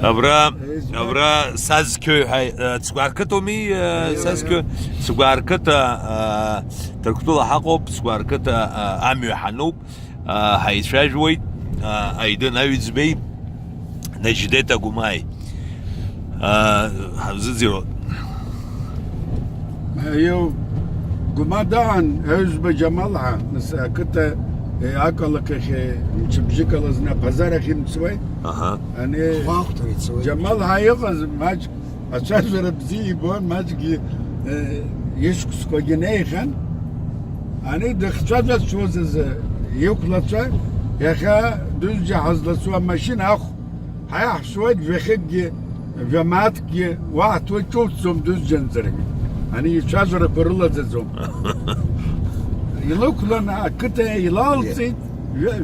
Abra sazkö tsvarkatomi sazkö tsvarkata terkutula haqop tsvarkata amü hanub hayşajwit aydın ayzbey necdeta gumay havziro يو قمادان هز بجمالها مثلا كنت أكلك شيء شبجك لازنا بازارك يمسوي aha يعني جمالها يغز ماج أشجر بزي بون ماج يشكس كوجنيه خان يعني دخشات شو زز يوكلتشا يا خا دوز جهاز لسوا ماشين أخ هيا شوية بخيج جماعتك واحد وتشوف سوم دوز جنزري hani şazara korula zezom. Yılı kullanı kıta yılalsı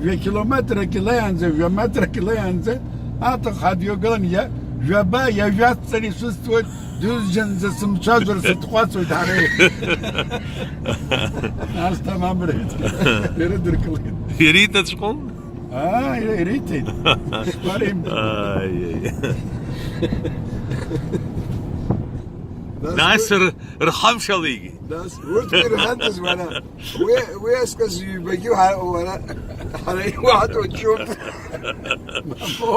ve kilometre kiloyanze ve metre kiloyanze artık hadiyo galan ya jaba ya jat seni sustu düz cenze sım şazara sıtkwas ve tane. Az tamam bre. Beri dırkılın. Yerita tşkol Aa erite. Varım. ay Nasır rham şaligi Das wird mir hands وانا ويسكز بيجيو وانا على واحد وتشوف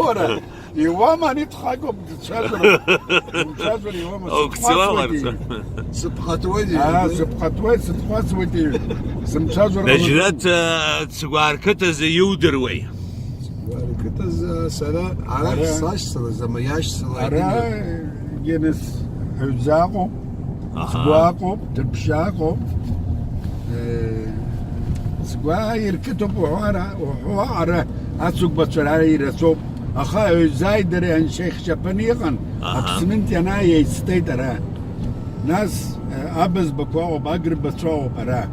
Ora. Yuvama nitxakom şazara. Şazara yuvama. oksiyalar صبحت وجهي Sıpxatway sıtkwas ve diyor. Sım şazara. Necdet tsvarkata zeyuderway كنت سنة على صاش سنة زما ياش سنة Ara yenis hüzaqo, squaqo, tibşaqo. Squaqa yirkito buhara, buhara. Asuk basara yiraso. Akha hüzaydere en şeyh şapaniyan. Aksiment yana yistaytara. Nas abaz bakwa bagrib basao para.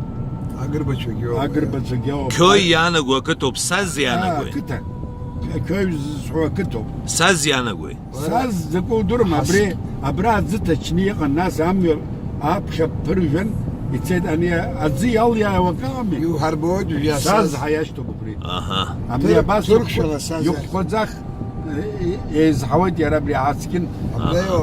أقرب شوي Agrib basao. köy yana gokatop saz yana goy Kıta. Köy zhuakito. saz yana goy Saz zıko durma bre abra zıta çniye nas amyo ap şapırven içed ani azı al ya vakami يو هربود ويا saz ساز hayaşto bu bre aha amya bas Türk şala saz yok kozak ez havat ya rabbi askin أبدايو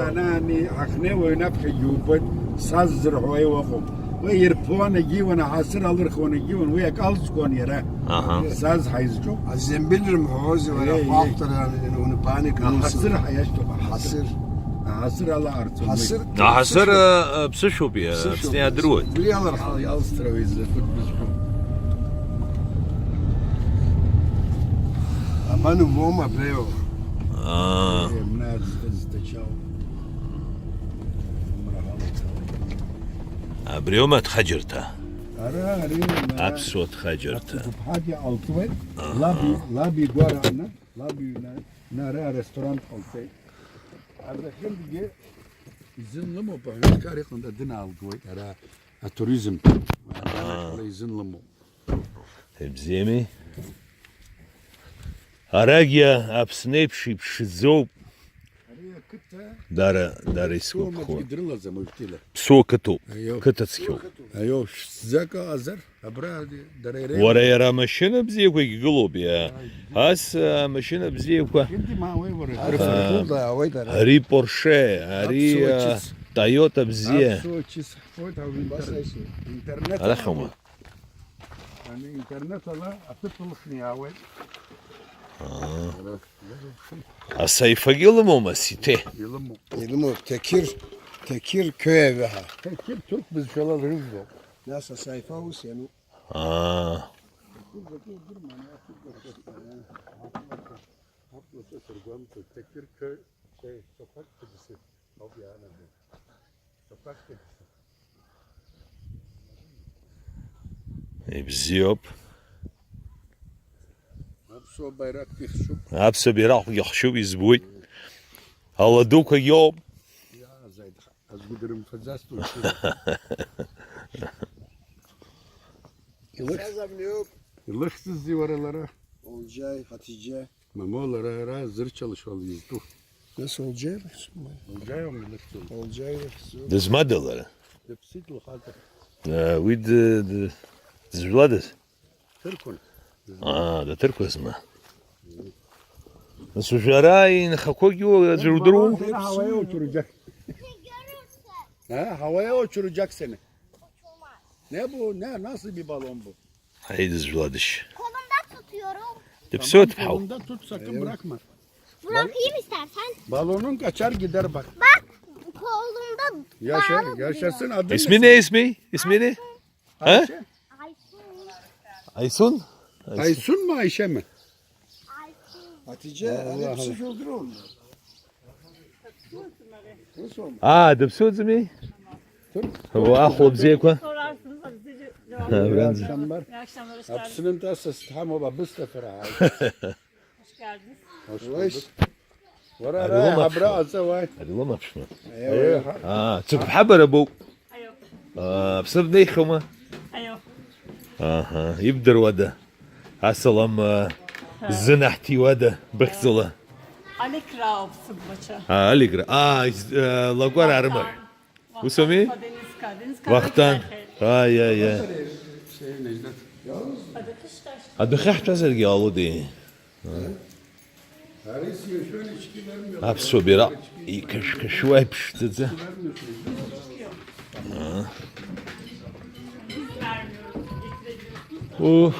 ana ni akne ve nafke yubet saz zırhoy vakum ve yirpuana givana hasır alır konu givan ve kal skon yara aha saz hayız çok الزنبيل المعوز ولا إيه. فاقتر يعني ونبانك hasır hayaşto حصر hasır ala artık حصر hasır psışop ya psnya drut بريالر Alstravizle futbol. أمانو موما بريو aa Emnaz istişav. abrioma txajirta Ara absot txajirta Hadi altı var. Labi guara ana. Labi nara restoran altı. Arada şimdi izinli mi bu? Karikında din aldı var. Ara turizm. Ara izinli mi? Hebzemi Aragya apsnepşi pşizop Araya kıta. dara iskop Soğumak khon gidirirler zaman ülkeler. pso kato Ayo. katatskyo Ayo zaka azar. Abra darere. Вара яра машина бзиеква гиглобия. Ас машина бзиеква Şimdi mavi var. كولدا ويدر Ари Порше, Ари Тойота бзие. Soğuçis. İnternet. Алахума. Yani internet ala atıpılık niyavet. А сайфагилым ома сите. Yılım mı? يلمو تكير köy evi ha. Kim Türk biz şöyle rızgo. Nasa sayfavus yani. А, Tekirköy sokak kedisi. Abi yani. Sokak kedisi. бзиоп. Hapso bayrak dikşup. Апса бирах яхшуп избуй. Аладука йоб. Ya zaydı. Az giderim fazastu. Yazam yok. Yıllıksız divaralara. Olcay, Hatice. Memolara ara zır çalışmalıyız. Dur. Nasıl Olcay? Olcay mı yıllıksız? Olcay. Дызмадалара. Hepsi tuhata. Уид дызвладас. Tırkun. Да тырквасма. Sujaray hakoyu zurduru. Seni havaya uçuracak. Ha, havaya uçuracak seni. Ne bu? Ne? Nasıl bir balon bu? Haydi zuladış. Kolumda tutuyorum. Tepsot hav. Kolunda tut sakın bırakma. Bırakayım istersen. Balonun kaçar gider bak. Bak kolumda bağlı Yaşasın adın İsmi ne ismi? İsmi ne? Ha? Ayşe. duruyor. Aysun? Aysun mu Ayşe mi? Hatice, hani psikolojik oldu. Nasıl oldu? Tepsot zmi? هو اخو بزيكوا Sorarsınız hadi size cevap Ha, verin. ben- Akşamlar. İyi akşamlar, hoş geldiniz. Hepsinin de sistem ola bu sefer. Hoş geldiniz. Hoş bulduk. Vara Hadi ra oğlum, habra azza vay. هذه والله ما بشمل Eyvah. تسوق حبر ابو Ayo, بسبب نيخما ayo. يبدر وده السلام زنحتي وده بخزله Alekra opsun maça. اليجرا لاغوار ارمر وسمي Deniz وقتان يا Şey Necdet. هذا خحت ازل قالوا دي Haris yaşıyor içki vermiyor. ابسو بيرا كشواي بشتزه اوف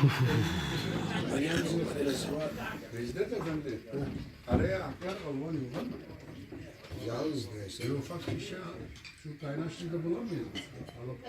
Necdet Efendi. Araya aklar olman yok ama. Yalnız neyse. Ufak bir şey şu kaynaştırda bulamayız. Alıp